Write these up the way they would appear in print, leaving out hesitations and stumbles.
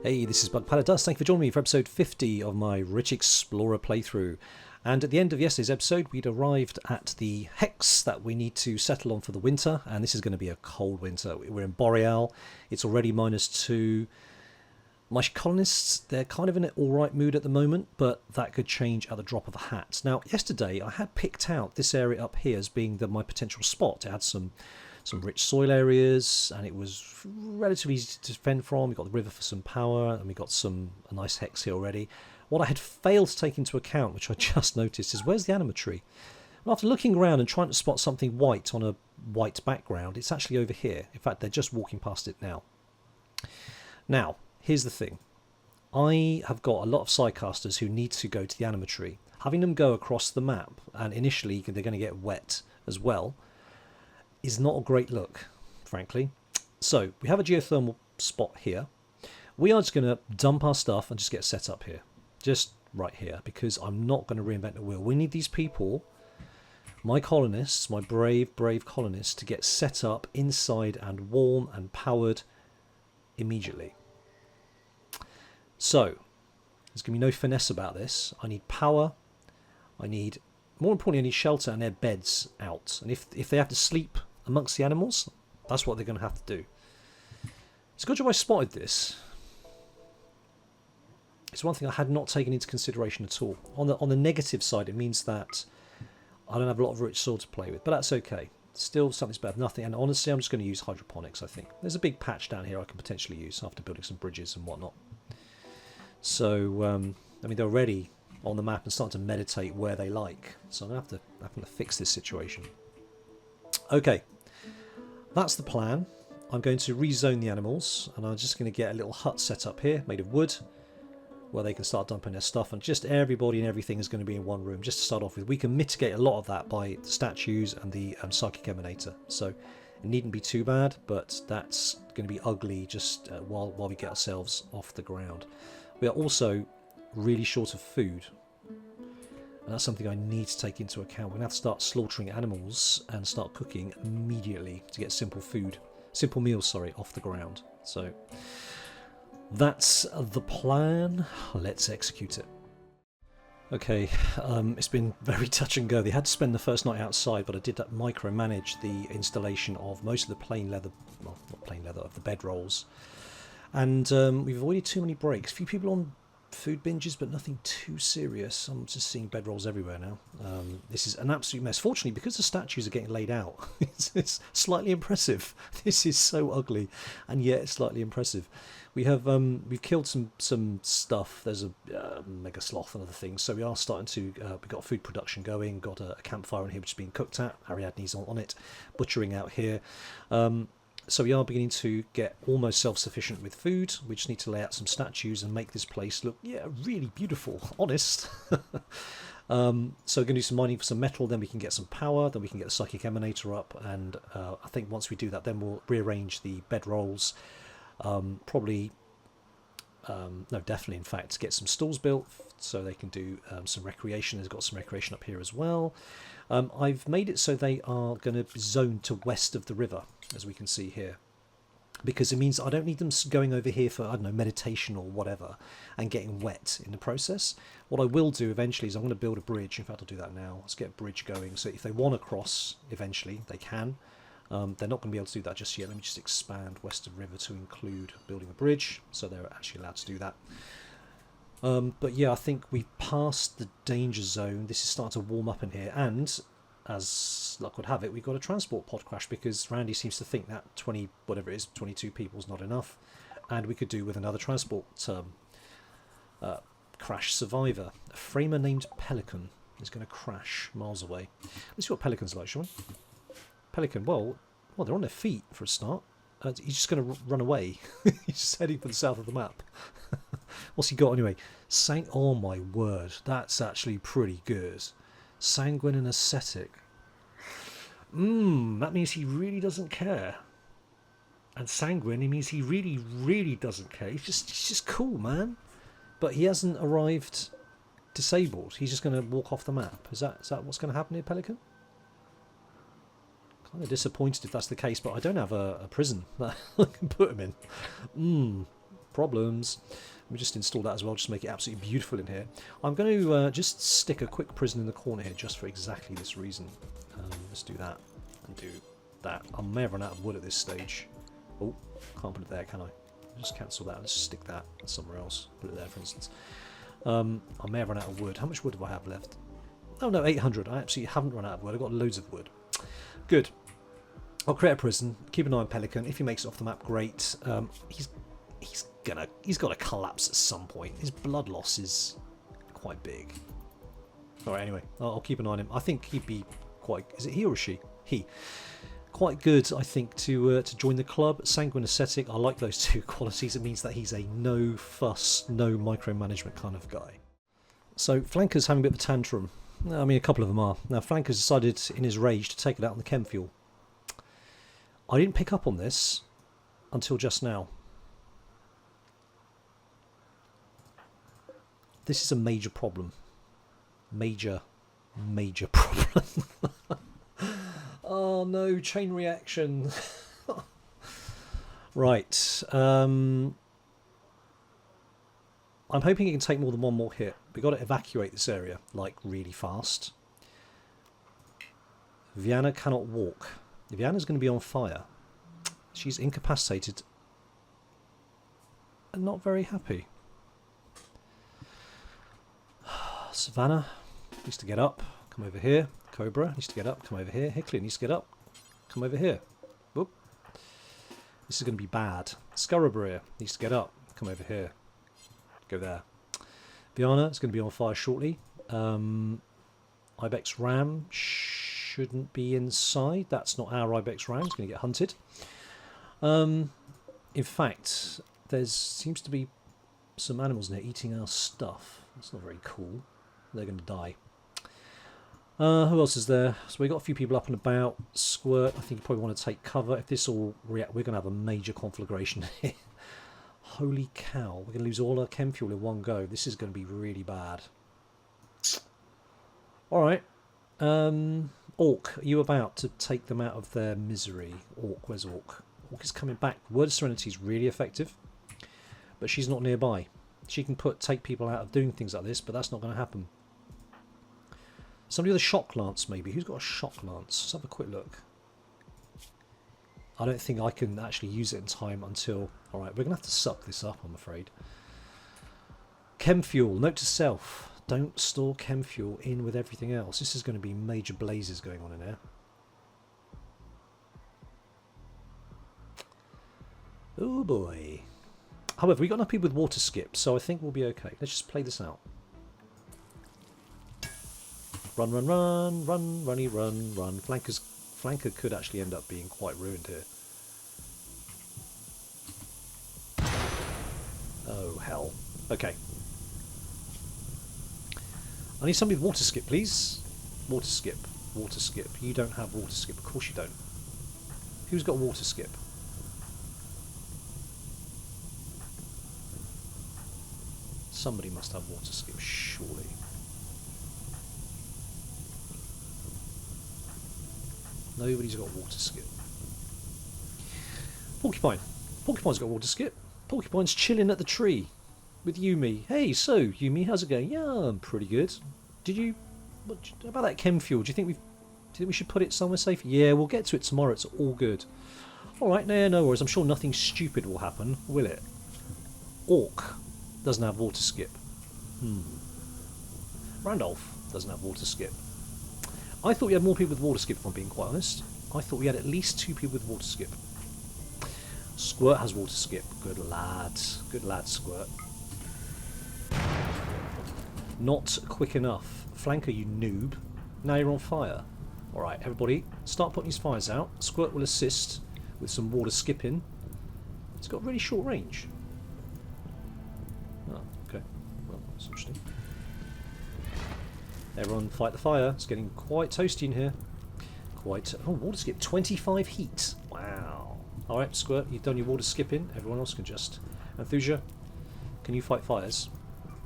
Hey, this is Bug Paladus. Thank you for joining me for episode 50 of my Rich Explorer playthrough. And at the end of yesterday's episode, we'd arrived at the hex that we need to settle on for the winter. And this is going to be a cold winter. We're in Boreal. It's already -2. My colonists, they're kind of in an alright mood at the moment, but that could change at the drop of a hat. Now, yesterday I had picked out this area up here as being my potential spot. It had some rich soil areas, and it was relatively easy to fend from. We got the river for some power, and we got a nice hex here already. What I had failed to take into account, which I just noticed, is where's the animatry? And after looking around and trying to spot something white on a white background, it's actually over here. In fact, they're just walking past it now. Now, here's the thing. I have got a lot of sidecasters who need to go to the animatry. Having them go across the map, and initially they're going to get wet as well, is not a great look, frankly. So we have a geothermal spot here. We are just going to dump our stuff and just get set up here. Just right here, because I'm not going to reinvent the wheel. We need these people, my colonists, my brave, brave colonists, to get set up inside and warm and powered immediately. So there's going to be no finesse about this. I need power. I need, more importantly, I need shelter and their beds out. And if they have to sleep amongst the animals, that's what they're going to have to do. It's a good job I spotted this. It's one thing I had not taken into consideration at all. On the negative side, it means that I don't have a lot of rich soil to play with, but that's okay. Still, something's better than nothing. And honestly, I'm just going to use hydroponics, I think. There's a big patch down here I can potentially use after building some bridges and whatnot. So, I mean, they're already on the map and starting to meditate where they like. So I'm going to have to fix this situation. Okay, that's the plan. I'm going to rezone the animals, and I'm just going to get a little hut set up here, made of wood, where they can start dumping their stuff, and just everybody and everything is going to be in one room, just to start off with. We can mitigate a lot of that by the statues and the psychic emanator, so it needn't be too bad, but that's going to be ugly just while we get ourselves off the ground. We are also really short of food, and that's something I need to take into account. We're going to have to start slaughtering animals and start cooking immediately to get simple meals, off the ground. So that's the plan. Let's execute it. Okay, it's been very touch and go. They had to spend the first night outside, but I did micromanage the installation of most of the plain leather, well, not plain leather, of the bedrolls. And we've avoided too many breaks. A few people on food binges, but nothing too serious. I'm just seeing bedrolls everywhere now. This is an absolute mess. Fortunately, because the statues are getting laid out, it's slightly impressive. This is so ugly, and yet it's slightly impressive. We've killed some stuff. There's a mega sloth and other things, so we are starting to. We've got food production going. Got a campfire in here which is being cooked at. Ariadne's on it, butchering out here. So we are beginning to get almost self-sufficient with food. We just need to lay out some statues and make this place look, really beautiful, honest. So we're going to do some mining for some metal, then we can get some power, then we can get the psychic emanator up, and I think once we do that, then we'll rearrange the bedrolls. Definitely, in fact, get some stalls built so they can do some recreation. There's got some recreation up here as well. I've made it so they are going to zone to west of the river, as we can see here, because it means I don't need them going over here for, I don't know, meditation or whatever and getting wet in the process. What I will do eventually is I'm going to build a bridge. In fact, I'll do that now. Let's get a bridge going, so if they want to cross eventually, they can. They're not going to be able to do that just yet. Let me just expand west of river to include building a bridge, so they're actually allowed to do that. But yeah, I think we've passed the danger zone. This is starting to warm up in here, and as luck would have it, we've got a transport pod crash because Randy seems to think that 22 people is not enough, and we could do with another transport crash survivor. A framer named Pelican is going to crash miles away. Let's see what Pelican's like, shall we? Pelican, well, they're on their feet for a start. He's just going to run away. He's just heading for the south of the map. What's he got anyway? Oh my word, that's actually pretty good. Sanguine and ascetic. That means he really doesn't care. And sanguine, it means he really, really doesn't care. He's just cool, man. But he hasn't arrived disabled. He's just going to walk off the map. Is that what's going to happen here, Pelican? Kind of disappointed if that's the case, but I don't have a prison that I can put him in. Problems. Let me just install that as well, just to make it absolutely beautiful in here. I'm going to just stick a quick prison in the corner here, just for exactly this reason. Let's do that, and do that. I may have run out of wood at this stage. Oh, can't put it there, can I? Just cancel that. Let's stick that somewhere else. Put it there, for instance. I may have run out of wood. How much wood do I have left? Oh no, 800. I absolutely haven't run out of wood. I've got loads of wood. Good. I'll create a prison. Keep an eye on Pelican. If he makes it off the map, great. He's got to collapse at some point. His blood loss is quite big. All right. Anyway, I'll keep an eye on him. I think he'd be quite. Is it he or she? He. Quite good, I think, to join the club. Sanguine ascetic. I like those two qualities. It means that he's a no fuss, no micromanagement kind of guy. So Flanker's having a bit of a tantrum. I mean, a couple of them are. Now, Flanker's decided in his rage to take it out on the Chemfuel. I didn't pick up on this until just now. This is a major problem. Major problem. Oh no, chain reaction. Right. I'm hoping it can take more than one more hit. We've got to evacuate this area, like, really fast. Vienna cannot walk. Vienna's going to be on fire. She's incapacitated and not very happy. Savannah needs to get up. Come over here. Cobra needs to get up. Come over here. Hickley needs to get up. Come over here. Whoop. This is going to be bad. Scurabria needs to get up. Come over here. Go there. Viana is going to be on fire shortly. Ibex Ram shouldn't be inside. That's not our Ibex Ram. It's going to get hunted. In fact, there seems to be some animals in there eating our stuff. That's not very cool. They're going to die. Who else is there? So we got a few people up and about. Squirt, I think you probably want to take cover. If this all react, we're going to have a major conflagration here. Holy cow, we're going to lose all our Chemfuel in one go. This is going to be really bad. Alright. Orc, are you about to take them out of their misery? Orc, where's Orc? Orc is coming back. Word of Serenity is really effective, but she's not nearby. She can take people out of doing things like this, but that's not going to happen. Somebody with a shock lance, maybe. Who's got a shock lance? Let's have a quick look. I don't think I can actually use it in time until... Alright, we're going to have to suck this up, I'm afraid. Chemfuel. Note to self. Don't store Chemfuel in with everything else. This is going to be major blazes going on in here. Oh boy. However, we've got enough people with water skip, so I think we'll be okay. Let's just play this out. Run, run, run, run, runny, run, run. Flanker could actually end up being quite ruined here. Oh, hell. Okay. I need somebody with water skip, please. Water skip. Water skip. You don't have water skip. Of course you don't. Who's got water skip? Somebody must have water skip, surely. Nobody's got water skip. Porcupine. Porcupine's got water skip. Porcupine's chilling at the tree with Yumi. Hey, so Yumi, how's it going? Yeah, I'm pretty good. What about that Chemfuel? Do you think we should put it somewhere safe? Yeah, we'll get to it tomorrow. It's all good. All right, no worries. I'm sure nothing stupid will happen, will it? Orc doesn't have water skip. Randolph doesn't have water skip. I thought we had more people with water skip, if I'm being quite honest. I thought we had at least 2 people with water skip. Squirt has water skip. Good lad. Good lad, Squirt. Not quick enough. Flanker, you noob. Now you're on fire. Alright, everybody, start putting these fires out. Squirt will assist with some water skipping. It's got really short range. Oh, okay. Well, that's interesting. Everyone fight the fire. It's getting quite toasty in here. Quite... Oh, water skip. 25 heat. Wow. Alright, Squirt, you've done your water skipping. Everyone else can just... Enthusia, can you fight fires?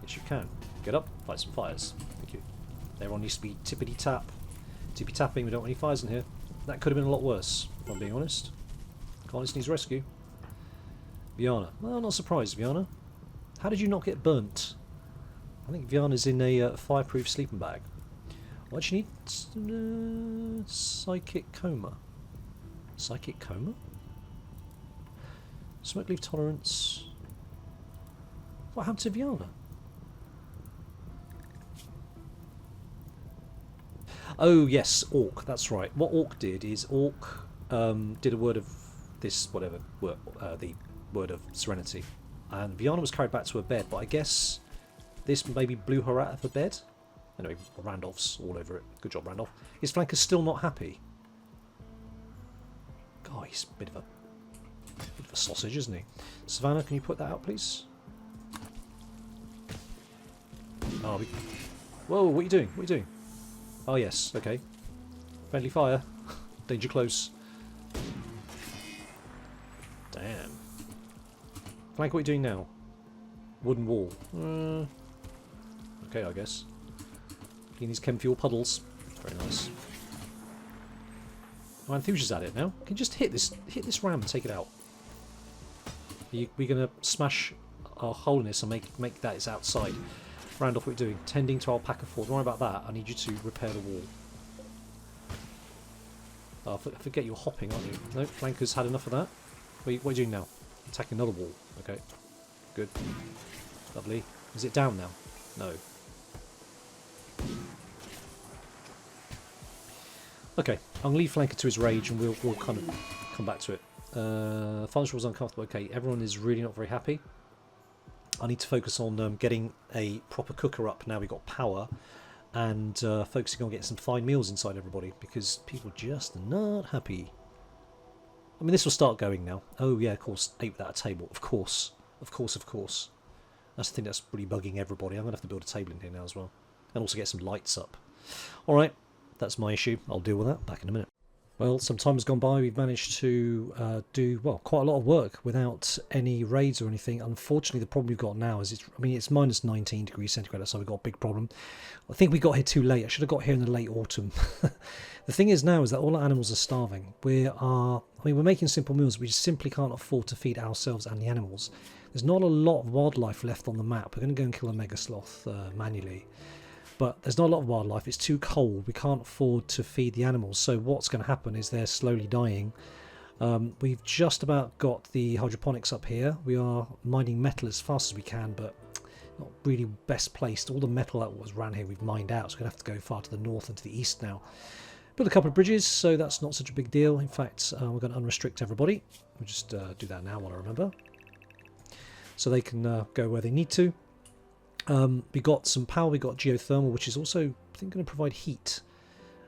Yes, you can. Get up, fight some fires. Thank you. Everyone needs to be tippity-tap. Tippy-tapping, we don't want any fires in here. That could have been a lot worse, if I'm being honest. Carlos needs rescue. Viana. Well, I'm not surprised, Viana. How did you not get burnt? I think Viana's in a fireproof sleeping bag. What do you need? Psychic coma. Psychic coma? Smoke leaf tolerance. What happened to Viana? Oh yes, Orc. That's right. What Orc did is Orc did a word of this, whatever, the word of serenity, and Viana was carried back to her bed. But I guess this maybe blew her out of her bed. Anyway, Randolph's all over it. Good job, Randolph. His flanker's still not happy. God, he's a bit of a sausage, isn't he? Savannah, can you put that out, please? Oh, whoa! What are you doing? What are you doing? Oh yes, okay. Friendly fire. Danger close. Damn. Flank, what are you doing now? Wooden wall. Okay, I guess. Clean these Chemfuel puddles. Very nice. My enthusiast's at it now. Can you just hit this ram and take it out? We're gonna smash our hole in this and make that it's outside. Randolph, what are you doing? Tending to alpaca fort. Don't worry about that. I need you to repair the wall. Oh, I forget you're hopping, aren't you? No, flankers had enough of that. What are you doing now? Attacking another wall. Okay. Good. Lovely. Is it down now? No. Okay. I'm going to leave flanker to his rage and we'll kind of come back to it. Father's was uncomfortable. Okay, everyone is really not very happy. I need to focus on getting a proper cooker up now we've got power, and focusing on getting some fine meals inside everybody, because people just are not happy. I mean, this will start going now. Oh yeah, of course, 8 without a table. Of course. That's the thing that's really bugging everybody. I'm going to have to build a table in here now as well. And also get some lights up. Alright, that's my issue. I'll deal with that back in a minute. Well, some time has gone by. We've managed to do, well, quite a lot of work without any raids or anything. Unfortunately, the problem we've got now is it's minus 19 degrees centigrade, so we've got a big problem. I think we got here too late. I should have got here in the late autumn. The thing is now is that all our animals are starving. We're making simple meals. We just simply can't afford to feed ourselves and the animals. There's not a lot of wildlife left on the map. We're going to go and kill a mega sloth manually. But there's not a lot of wildlife. It's too cold. We can't afford to feed the animals. So what's going to happen is they're slowly dying. We've just about got the hydroponics up here. We are mining metal as fast as we can, but not really best placed. All the metal that was around here we've mined out, so we're going to have to go far to the north and to the east now. Build a couple of bridges, so that's not such a big deal. In fact, we're going to unrestrict everybody. We'll just do that now while I remember. So they can go where they need to. We got some power, we got geothermal, which is also, I think, going to provide heat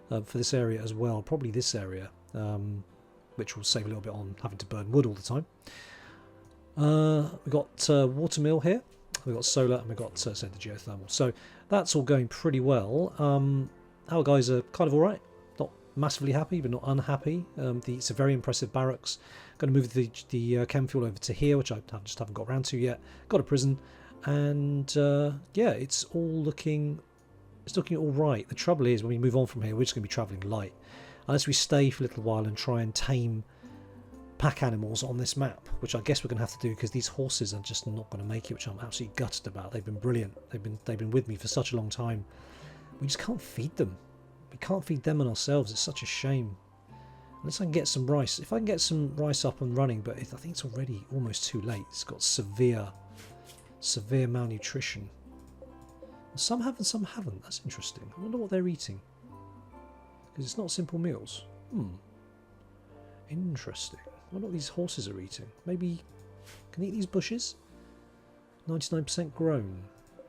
for this area as well. Probably this area, which will save a little bit on having to burn wood all the time. We got water mill here, we got solar, and we got the geothermal. So that's all going pretty well. Our guys are kind of all right. Not massively happy, but not unhappy. It's a very impressive barracks. Going to move the Chemfuel over to here, which I just haven't got around to yet. Got a prison. And yeah, it's looking all right. The trouble is, when we move on from here, we're just going to be travelling light, unless we stay for a little while and try and tame pack animals on this map, which I guess we're going to have to do, because these horses are just not going to make it, which I'm absolutely gutted about. They've been brilliant. They've been with me for such a long time. We just can't feed them. We can't feed them and ourselves. It's such a shame. Unless I can get some rice. If I can get some rice up and running, but I think it's already almost too late. It's got severe malnutrition. Some have and some haven't. That's interesting. I wonder what they're eating, because it's not simple meals. Interesting. I wonder what these horses are eating. Maybe can they eat these bushes? 99% grown.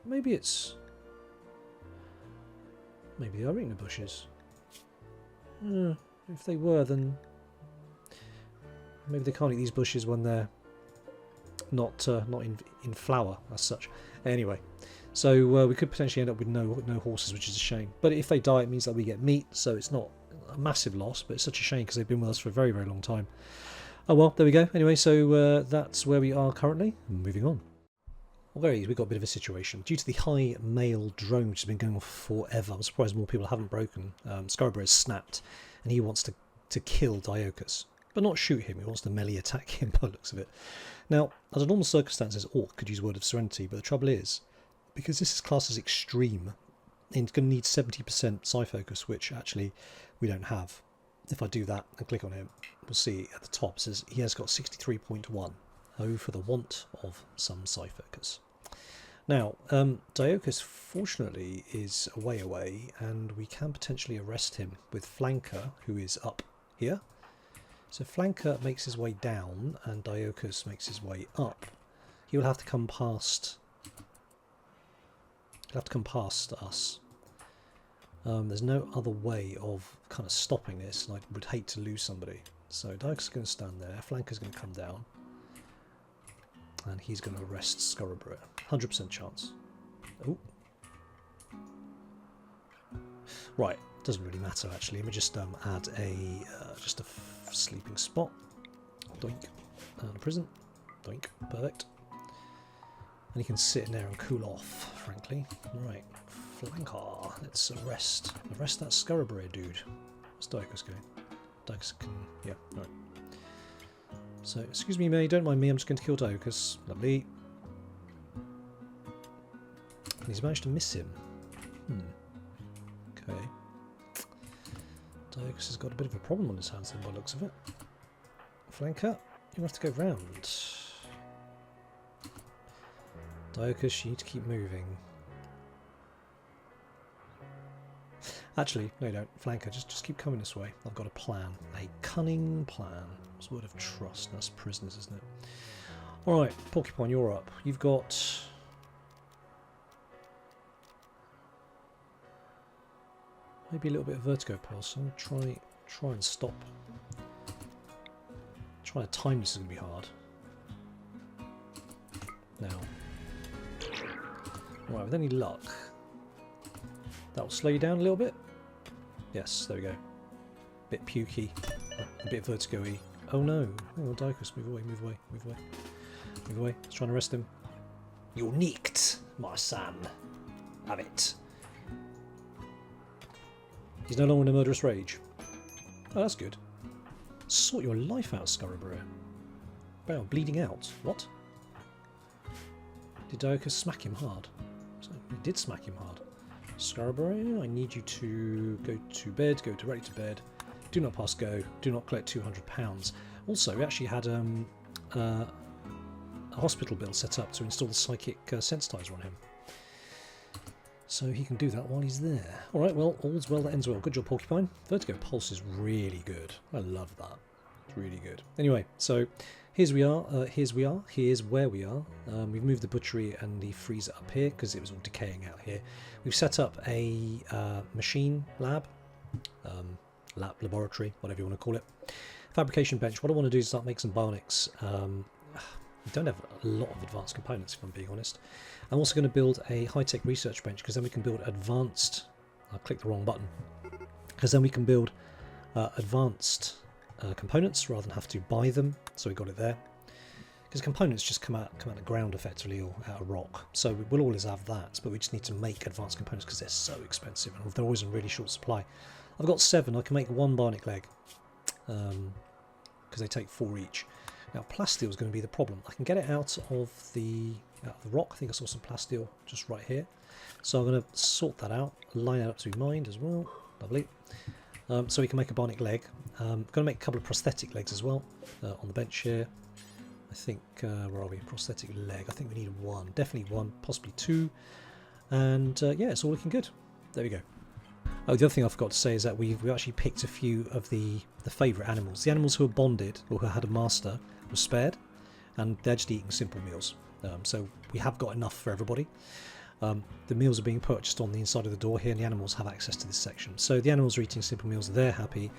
Maybe they are eating the bushes. If they were, then maybe they can't eat these bushes when they're not in flower as such. Anyway, so we could potentially end up with no horses, which is a shame. But if they die, it means that we get meat, so it's not a massive loss, but it's such a shame because they've been with us for a very, very long time. Oh well, there we go. Anyway, so that's where we are currently. Moving on. Well, we've got a bit of a situation. Due to the high male drone, which has been going on for forever, I'm surprised more people haven't broken. Scarborough has snapped, and he wants to kill Diokas. but not shoot him. He wants to melee attack him by the looks of it. Now, under normal circumstances, Orc could use Word of Serenity, but the trouble is, because this is classed as extreme, it's going to need 70% Psi Focus, which actually we don't have. If I do that and click on him, we'll see at the top it says he has got 63.1. Oh, for the want of some Psi Focus. Now, Diokus fortunately is way away, and we can potentially arrest him with Flanker, who is up here. So Flanker makes his way down, and Diokus makes his way up. He will have to come past. He'll have to come past us. There's no other way of kind of stopping this, and I would hate to lose somebody. So Diokus is going to stand there. Flanker's going to come down. And he's going to arrest Scurabra. 100% chance. Oh. Right, doesn't really matter actually. Let me just add a just a sleeping spot. Doink. And a prison. Doink. Perfect. And he can sit in there and cool off, frankly. Right, Flanker. Let's arrest that Scurabra dude. Where's Diokus going? Diokus can, yeah, right. So, excuse me, May, don't mind me, I'm just going to kill Diokus. Lovely. And he's managed to miss him. Okay. Diokus has got a bit of a problem on his hands then, by the looks of it. Flanker, you have to go round. Diokus, you need to keep moving. Actually, no you don't. Flanker, just keep coming this way. I've got a plan. A cunning plan. It's a word of trust. That's prisoners, isn't it? Alright, Porcupine, you're up. You've got... maybe a little bit of vertigo pulse. I'm going to try and stop. Trying to time this is going to be hard. Now. Alright, with any luck, that will slow you down a little bit. Yes, there we go. Bit pukey, a bit vertigo-y. Oh no! Oh, Diokus, move away, move away, move away. Move away. Let's try and arrest him. You're nicked, my son. Have it. He's no longer in a murderous rage. Oh, that's good. Sort your life out, Scurabra. Wow, bleeding out. What? Did Diokus smack him hard? So he did smack him hard. Scurabra, I need you to go to bed, go directly to bed. Do not pass go. Do not collect £200. Also, we actually had a hospital bill set up to install the psychic sensitizer on him. So he can do that while he's there. Alright, well, all's well that ends well. Good job, Porcupine. Vertigo Pulse is really good. I love that. It's really good. Anyway, so here's we are. Here's where we are. We've moved the butchery and the freezer up here because it was all decaying out here. We've set up a machine lab. Laboratory, whatever you want to call it. Fabrication bench. What I want to do is start making some bionics. We don't have a lot of advanced components, if I'm being honest. I'm also going to build a high-tech research bench because then we can build advanced... I clicked the wrong button. Because then we can build advanced components rather than have to buy them. So we got it there. Because components just come out of the ground effectively or out of rock. So we'll always have that, but we just need to make advanced components because they're so expensive and they're always in really short supply. I've got 7. I can make 1 bionic leg because they take 4 each. Now plasteel is going to be the problem. I can get it out of the rock. I think I saw some plasteel just right here. So I'm going to sort that out, line it up to be mined as well. Lovely. So we can make a bionic leg. I'm going to make a couple of prosthetic legs as well on the bench here. I think, where are we? Prosthetic leg. I think we need 1. Definitely 1, possibly 2. And yeah, it's all looking good. There we go. Oh, the other thing I forgot to say is that we've actually picked a few of the favourite animals. The animals who were bonded or who had a master were spared, and they're just eating simple meals. So we have got enough for everybody. The meals are being purchased on the inside of the door here, and the animals have access to this section. So the animals are eating simple meals, they're happy,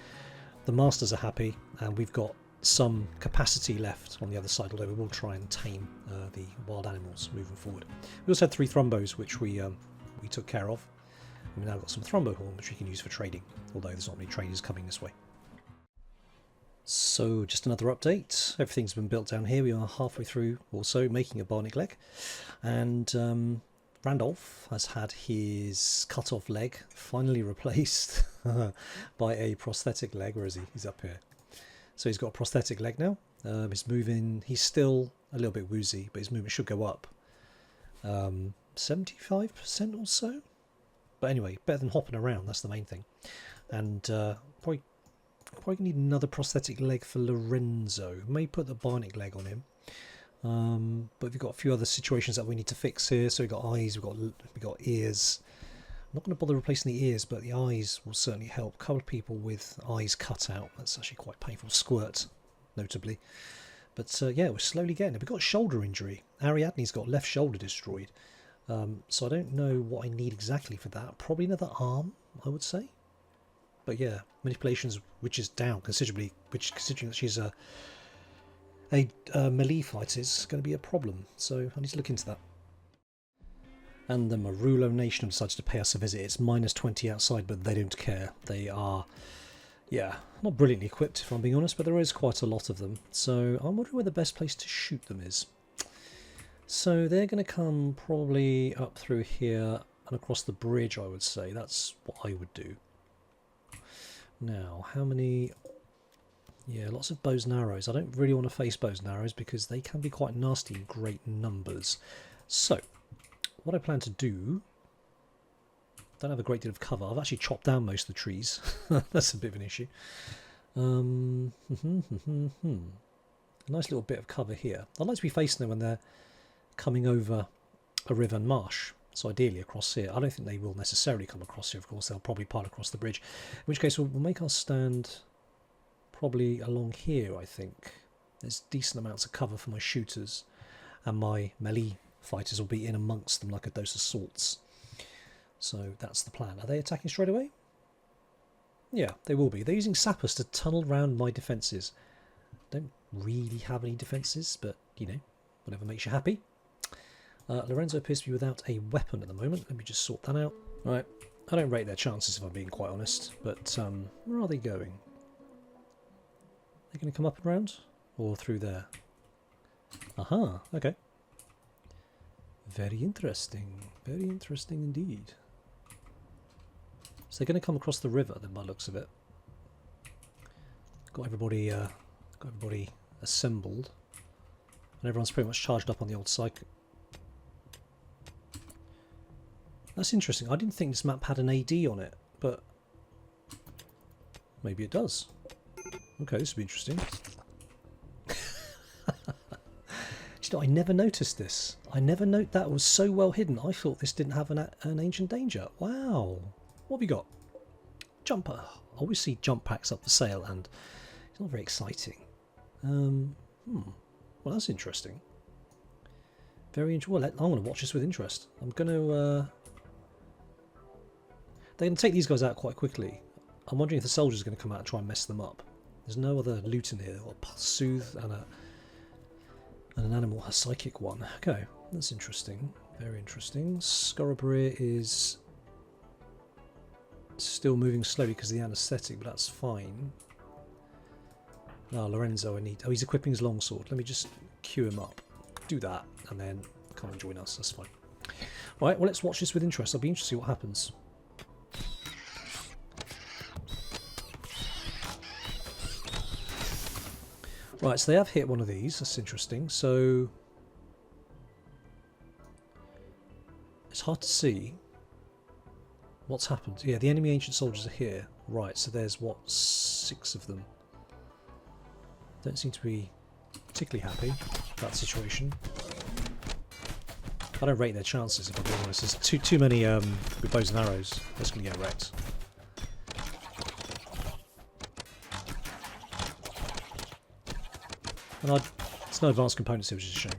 the masters are happy, and we've got some capacity left on the other side, although we will try and tame the wild animals moving forward. We also had 3 thrumbos, which we took care of. We've now got some thrombo horn, which we can use for trading, although there's not many traders coming this way. So, just another update. Everything's been built down here. We are halfway through also making a bionic leg. And Randolph has had his cut-off leg finally replaced by a prosthetic leg. Where is he? He's up here. So he's got a prosthetic leg now. He's moving. He's still a little bit woozy, but his movement should go up 75% or so. But anyway, better than hopping around. That's the main thing. And probably need another prosthetic leg for Lorenzo. May put the bionic leg on him. But we've got a few other situations that we need to fix here. So we've got eyes, we've got ears. I'm not going to bother replacing the ears, but the eyes will certainly help. A couple of people with eyes cut out. That's actually quite painful. Squirt, notably. But yeah, we're slowly getting it. We've got a shoulder injury. Ariadne's got left shoulder destroyed. So I don't know what I need exactly for that. Probably another arm, I would say. But yeah, manipulations, which is down considerably, which considering that she's a melee fighter, is going to be a problem. So I need to look into that. And the Marulo Nation decides to pay us a visit. It's -20 outside, but they don't care. They are, yeah, not brilliantly equipped, if I'm being honest, but there is quite a lot of them. So I'm wondering where the best place to shoot them is. So they're going to come probably up through here and across the bridge, I would say. That's what I would do. Now, how many... Yeah, lots of bows and arrows. I don't really want to face bows and arrows because they can be quite nasty in great numbers. So, what I plan to do... Don't have a great deal of cover. I've actually chopped down most of the trees. That's a bit of an issue. A nice little bit of cover here. I'd like to be facing them when they're coming over a river and marsh. So ideally across here. I don't think they will necessarily come across here, of course. They'll probably part across the bridge. In which case we'll make our stand probably along here, I think. There's decent amounts of cover for my shooters. And my melee fighters will be in amongst them like a dose of salts. So that's the plan. Are they attacking straight away? Yeah, they will be. They're using sappers to tunnel round my defences. Don't really have any defences, but, you know, whatever makes you happy. Lorenzo appears to be without a weapon at the moment. Let me just sort that out. Right, I don't rate their chances if I'm being quite honest, but where are they going? They're going to come up and round? Or through there? Aha, okay. Very interesting. Very interesting indeed. So they're going to come across the river then by the looks of it. Got everybody assembled. And everyone's pretty much charged up on the old cycle. That's interesting. I didn't think this map had an AD on it, but maybe it does. Okay, this will be interesting. You know, I never noticed this. That was so well hidden. I thought this didn't have an ancient danger. Wow. What have we got? Jumper. I always see jump packs up for sale, and it's not very exciting. Well, that's interesting. Very interesting. Well, I'm going to watch this with interest. I'm going to... They're going to take these guys out quite quickly. I'm wondering if the soldiers are going to come out and try and mess them up. There's no other loot in here. They've got soothe and an animal, a psychic one. Okay, that's interesting. Very interesting. Scorabria is still moving slowly because of the anaesthetic, but that's fine. Now, Lorenzo, I need... Oh, he's equipping his longsword. Let me just queue him up. Do that, and then come and join us. That's fine. Right, well, let's watch this with interest. I'll be interested to see what happens. Right, so they have hit one of these. That's interesting. So it's hard to see what's happened. Yeah, the enemy ancient soldiers are here. Right, so there's, what, 6 of them. Don't seem to be particularly happy with that situation. I don't rate their chances, if I'm being honest. There's too many with bows and arrows. That's going to get wrecked. And it's no advanced components here, which is a shame.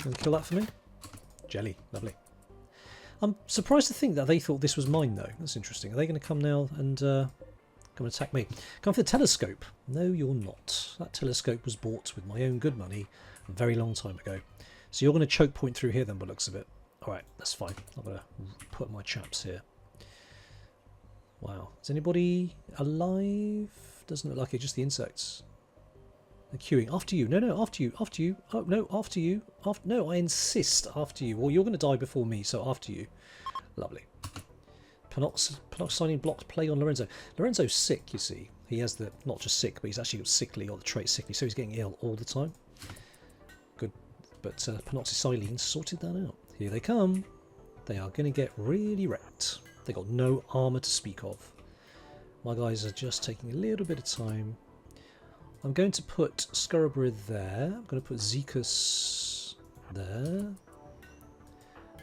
Gonna kill that for me? Jelly, lovely. I'm surprised to think that they thought this was mine, though. That's interesting. Are they going to come now and come and attack me? Come for the telescope? No, you're not. That telescope was bought with my own good money a very long time ago. So you're going to choke point through here then, by the looks of it. Alright, that's fine. I'm going to put my chaps here. Wow. Is anybody alive? Doesn't look like it, just the insects. They're queuing. After you. No, after you. After you. Oh, no, after you. No, I insist after you. Well, you're going to die before me, so after you. Lovely. Panoxine blocked plague on Lorenzo. Lorenzo's sick, you see. He has the, not just sick, but he's actually got sickly, or the trait sickly, so he's getting ill all the time. Good, but Penoxysilene sorted that out. Here they come. They are going to get really wrecked. They got no armour to speak of. My guys are just taking a little bit of time. I'm going to put Scurabrid there. I'm going to put Zekus there.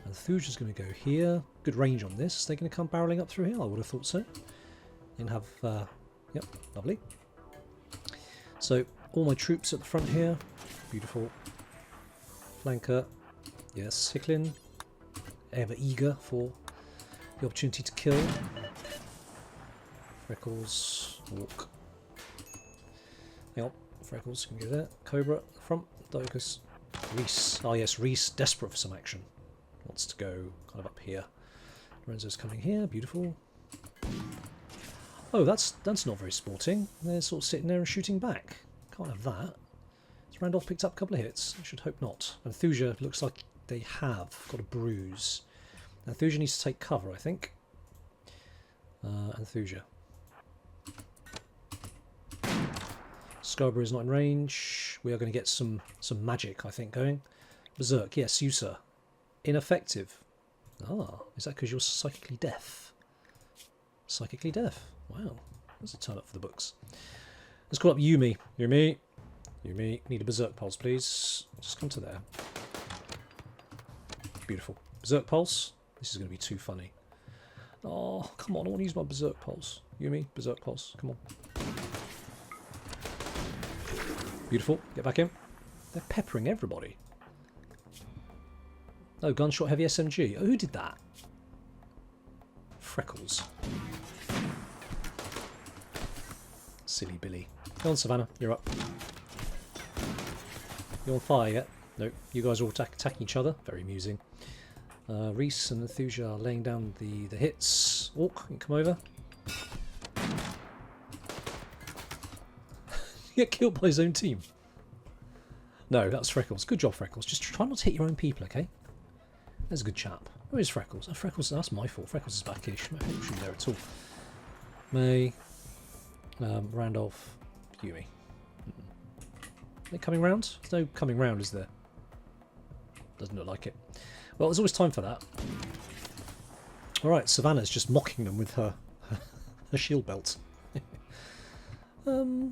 And Thuja's going to go here. Good range on this. They're going to come barreling up through here. I would have thought so. And have, yep, lovely. So all my troops at the front here. Beautiful. Flanker. Yes, Hicklin. Ever eager for the opportunity to kill. Freckles. Walk. Hang on. Freckles can go there. Cobra at the front. Docus. Reese. Oh yes, Reese. Desperate for some action. Wants to go kind of up here. Lorenzo's coming here. Beautiful. Oh, that's not very sporting. They're sort of sitting there and shooting back. Can't have that. Has Randolph picked up a couple of hits? I should hope not. And Thuja looks like they have got a bruise. Now Thuja needs to take cover, I think. And Thuja. Scarborough is not in range. We are going to get some magic, I think, going. Berserk, yes, you sir. Ineffective. Ah, is that because you're psychically deaf? Psychically deaf. Wow, that's a turn up for the books. Let's call up Yumi. Yumi. Yumi, need a Berserk Pulse, please. Just come to there. Beautiful. Berserk Pulse. This is going to be too funny. Oh, come on, I want to use my Berserk Pulse. Yumi, Berserk Pulse, come on. Beautiful, get back in. They're peppering everybody. Oh, gunshot heavy SMG. Oh, who did that? Freckles. Silly Billy. Go on, Savannah, you're up. You on fire yet? Nope, you guys are all attacking each other. Very amusing. Reese and Thuja are laying down the hits. Orc, you can come over. Get killed by his own team. No, that's Freckles. Good job, Freckles. Just try not to hit your own people, okay? There's a good chap. Where is Freckles? Oh, Freckles, that's my fault. Freckles is backish. I don't shoot there at all. May, Randolph, Yumi. Are they coming round? There's no coming round, is there? Doesn't look like it. Well, there's always time for that. Alright, Savannah's just mocking them with her shield belt. What's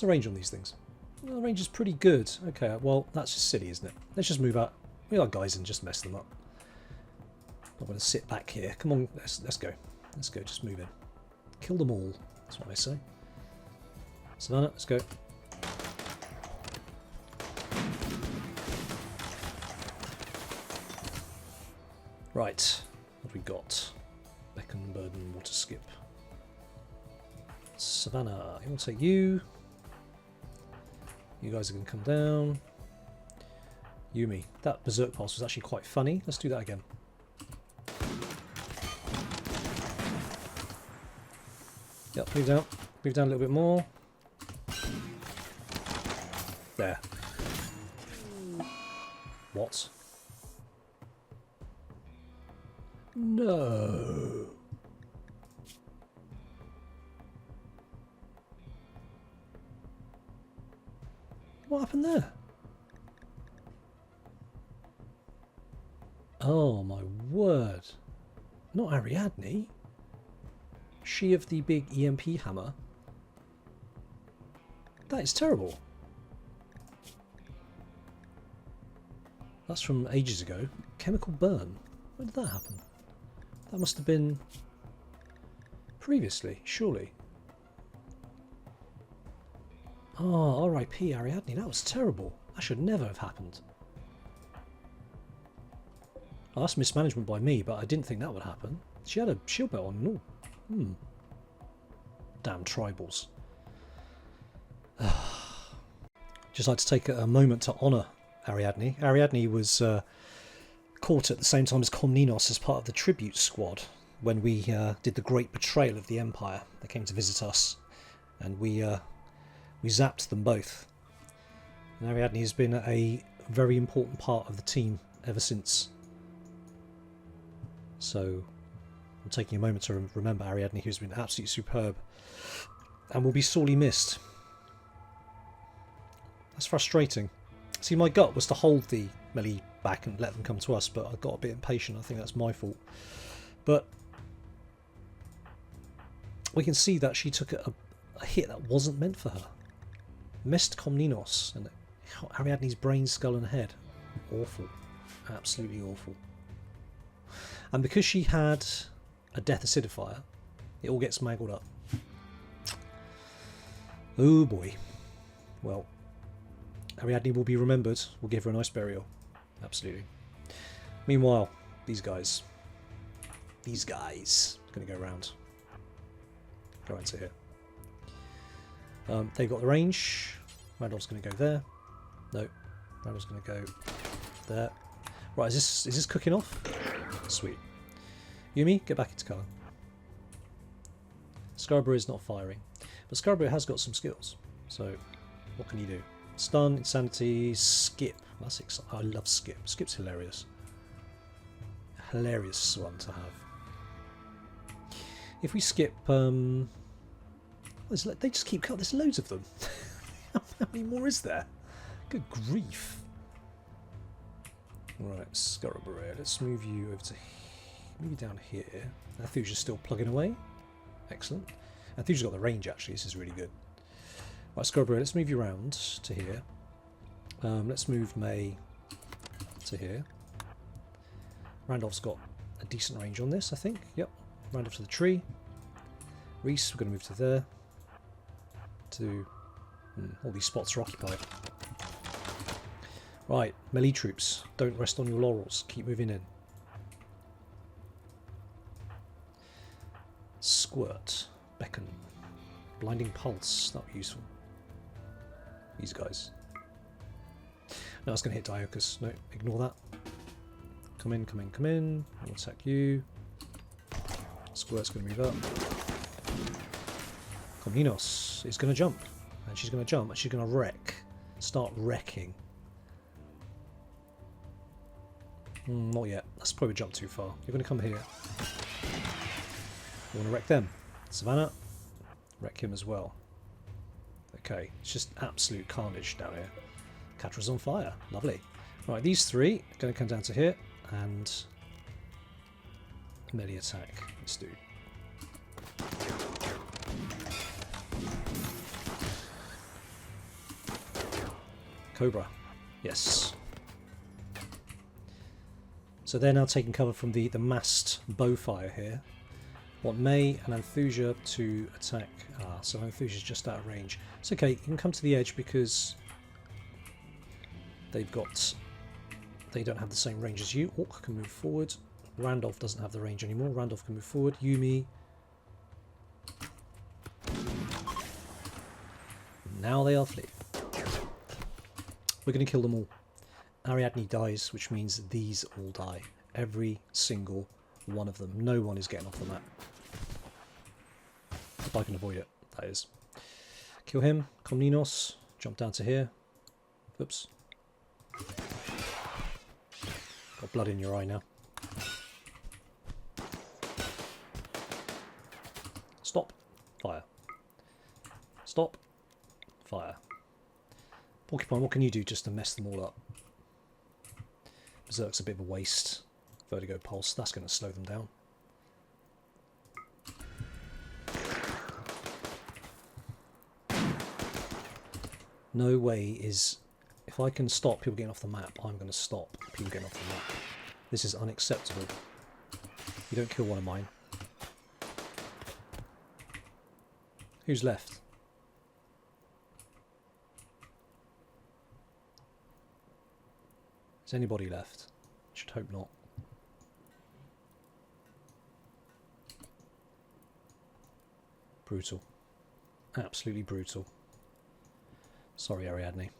the range on these things? Well, the range is pretty good. Okay, well, that's just silly, isn't it? Let's just move out. We got guys and just mess them up. Not going to sit back here. Come on, let's go. Let's go, just move in. Kill them all, that's what I say. Savannah, let's go. Right, what have we got? Beacon, Burden, Water Skip. Savannah, I will take you. You guys are going to come down. Yumi, that Berserk Pulse was actually quite funny. Let's do that again. Yep, move down. Move down a little bit more. There. What? No. What happened there? Oh my word. Not Ariadne. She of the big EMP hammer. That is terrible. That's from ages ago. Chemical burn. When did that happen? That must have been previously, surely. Oh, R.I.P. Ariadne, that was terrible. That should never have happened. Oh, that's mismanagement by me, but I didn't think that would happen. She had a shield belt on and all. Damn tribals. Just like to take a moment to honour Ariadne. Ariadne was caught at the same time as Komnenos as part of the tribute squad when we did the great betrayal of the Empire. They came to visit us, and we zapped them both. And Ariadne has been a very important part of the team ever since. So, I'm taking a moment to remember Ariadne, who's been absolutely superb and will be sorely missed. That's frustrating. See, my gut was to hold the melee back and let them come to us, but I got a bit impatient. I think that's my fault. But we can see that she took a hit that wasn't meant for her. Missed Komninos and Ariadne's brain, skull and head. Awful. Absolutely awful. And because she had a death acidifier, it all gets mangled up. Oh boy. Well, Ariadne will be remembered. We'll give her a nice burial. Absolutely. Meanwhile, these guys. Going to go around. Go into here. They've got the range. Randolph's going to go there. No. Randolph's going to go there. Right, is this cooking off? Sweet. Yumi, get back into cover. Scarborough is not firing. But Scarborough has got some skills. So, what can you do? Stun, Insanity, Skip. That's exciting. I love Skip. Skip's hilarious. Hilarious one to have. If we skip... they just keep cutting. There's loads of them. How many more is there? Good grief. Right, Scarborough. Let's move you over to... Move you down here. Anthusia's still plugging away. Excellent. Anthusia's got the range, actually. This is really good. Right, Scarborough, let's move you around to here. Let's move May to here. Randolph's got a decent range on this, I think. Yep. Randolph to the tree. Reese, we're going to move to there. All these spots are occupied. Right, melee troops. Don't rest on your laurels. Keep moving in. Squirt. Beckon. Blinding Pulse. That would be useful. These guys. No, it's going to hit Diocus. No, ignore that. Come in, come in, come in. I'll attack you. Squirt's going to move up. Komninos is going to jump. And she's going to jump and she's going to wreck. Start wrecking. Not yet. That's probably jumped too far. You're going to come here. You want to wreck them. Savannah. Wreck him as well. Okay, it's just absolute carnage down here. Catra's on fire. Lovely. Right, these three are going to come down to here and melee attack this dude. Cobra. Yes. So they're now taking cover from the massed bow fire here. Want May and Anthusia to attack. So Anthusia's just out of range. It's okay, you can come to the edge because they don't have the same range as you. Orc can move forward. Randolph doesn't have the range anymore. Randolph can move forward. Yumi. Now they are fleeing. We're going to kill them all. Ariadne dies, which means these all die. Every single one of them. No one is getting off the map. If I can avoid it, that is. Kill him. Komninos. Jump down to here. Oops. Got blood in your eye now. Stop. Fire. Stop. Fire. Porcupine, what can you do just to mess them all up? Berserk's a bit of a waste. Vertigo Pulse, that's going to slow them down. No way is... If I can stop people getting off the map, I'm going to stop people getting off the map. This is unacceptable. You don't kill one of mine. Who's left? Is anybody left? Should hope not. Brutal. Absolutely brutal. Sorry, Ariadne.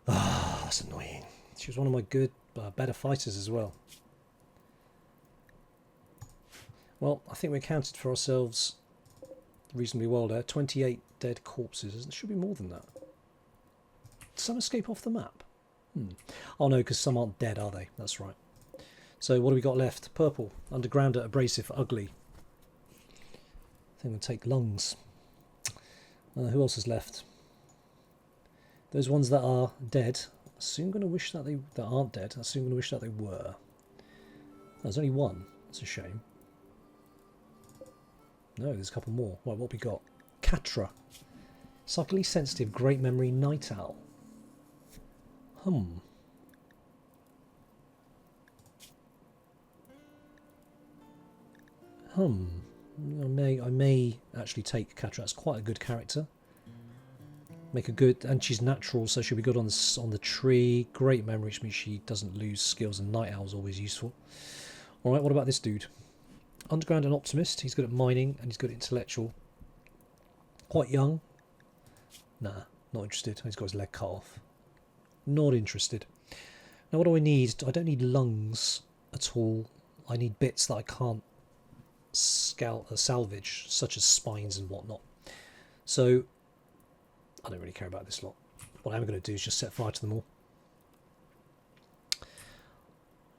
Ah, that's annoying. She was one of my good, better fighters as well. Well, I think we accounted for ourselves reasonably well there. 28 dead corpses. There should be more than that. Did some escape off the map? Oh no, because some aren't dead, are they? That's right. So what do we got left? Purple, undergrounder, abrasive, ugly. I think we'll take lungs. Who else is left? Those ones that are dead. I'm soon going to wish that that aren't dead. I'm soon going to wish that they were. There's only one. That's a shame. No, there's a couple more. Right, what we got? Catra. Psychically sensitive, great memory, night owl. I may actually take Catra. That's quite a good character. Make a good, and she's natural, so she'll be good on the tree. Great memory, which means she doesn't lose skills, and night owl's always useful. All right, what about this dude? Underground and optimist. He's good at mining and he's good at intellectual. Quite young. Nah, not interested. He's got his leg cut off. Not interested. Now, what do I need? I don't need lungs at all. I need bits that I can't salvage, such as spines and whatnot. So I don't really care about this lot. What I'm going to do is just set fire to them all.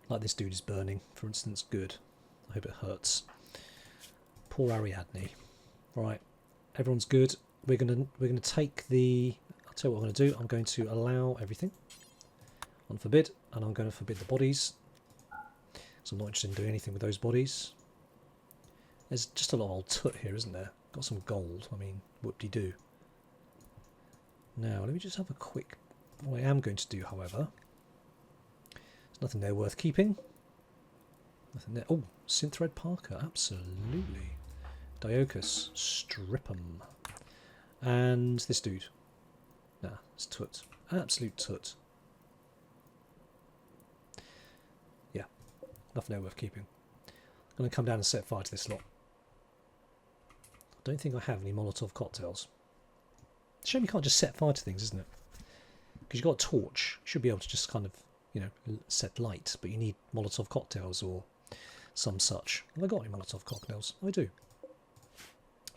Like this dude is burning, for instance. Good. I hope it hurts. Poor Ariadne. Right, everyone's good. We're gonna take the. I'll tell you what I'm going to do. I'm going to allow everything on forbid, and I'm going to forbid the bodies. So I'm not interested in doing anything with those bodies. There's just a lot of old tut here, isn't there? Got some gold. I mean, whoop-de-doo. Now, let me just have a quick... What I am going to do, however... There's nothing there worth keeping. Nothing there... Oh, Synthred Parker, absolutely. Diocus, strip 'em. And this dude. Nah, it's tut. Absolute tut. Yeah, nothing there worth keeping. I'm going to come down and set fire to this lot. I don't think I have any Molotov cocktails. Shame you can't just set fire to things, isn't it? Because you've got a torch. You should be able to just kind of, you know, set light. But you need Molotov cocktails or some such. Have I got any Molotov cocktails? I do.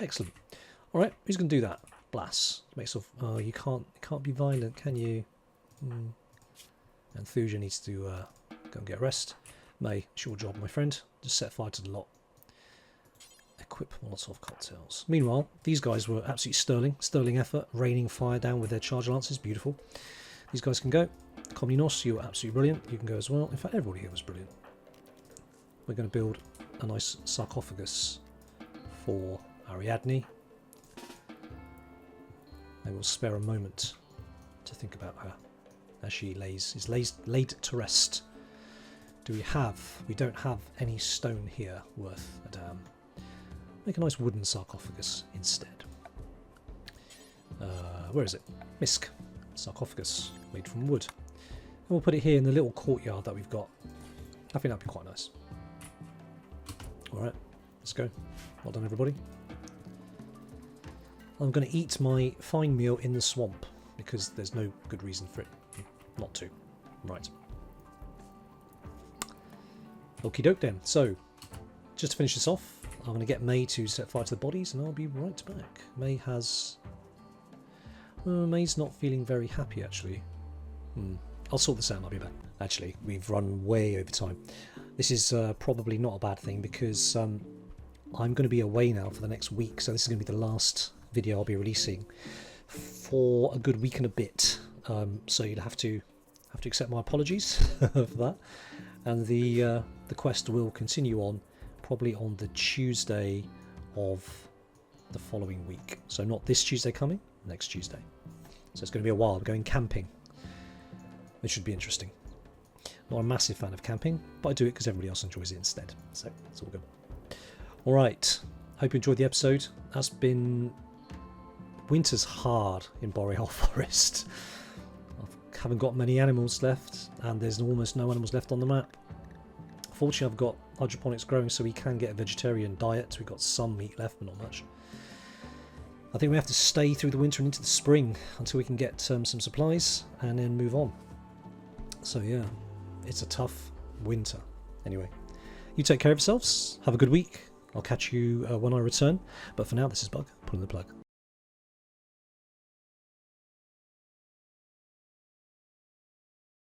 Excellent. All right, who's going to do that? Blast. Makes off. Oh, you can't be violent, can you? Enthusia needs to go and get rest. May, it's your job, my friend. Just set fire to the lot. Equip Molotov cocktails. Meanwhile, these guys were absolutely sterling effort, raining fire down with their charge lances. Beautiful. These guys can go. Communos, you were absolutely brilliant. You can go as well. In fact, everybody here was brilliant. We're going to build a nice sarcophagus for Ariadne. I will spare a moment to think about her as she is laid to rest. Do we have? We don't have any stone here worth a damn. Make a nice wooden sarcophagus instead. Where is it? Misk. Sarcophagus made from wood. And we'll put it here in the little courtyard that we've got. I think that'd be quite nice. Alright, let's go. Well done, everybody. I'm going to eat my fine meal in the swamp because there's no good reason for it not to. Right. Okie doke then. So, just to finish this off, I'm going to get May to set fire to the bodies and I'll be right back. May has... May's not feeling very happy actually. I'll sort this out and I'll be back. Actually, we've run way over time. This is probably not a bad thing because I'm going to be away now for the next week, so this is going to be the last video I'll be releasing for a good week and a bit. So you'll have to accept my apologies for that. And the quest will continue on probably on the Tuesday of the following week. So not this Tuesday coming, next Tuesday. So it's going to be a while. We're going camping. It should be interesting. Not a massive fan of camping, but I do it because everybody else enjoys it instead. So it's all good. All right. Hope you enjoyed the episode. That's been... Winter's hard in Boreal Forest. I haven't got many animals left, and there's almost no animals left on the map. Fortunately, I've got hydroponics growing, so we can get a vegetarian diet. We've got some meat left, but not much. I think we have to stay through the winter and into the spring until we can get some supplies and then move on. So yeah, it's a tough winter. Anyway, you take care of yourselves. Have a good week. I'll catch you when I return. But for now, this is Bug, pulling the plug.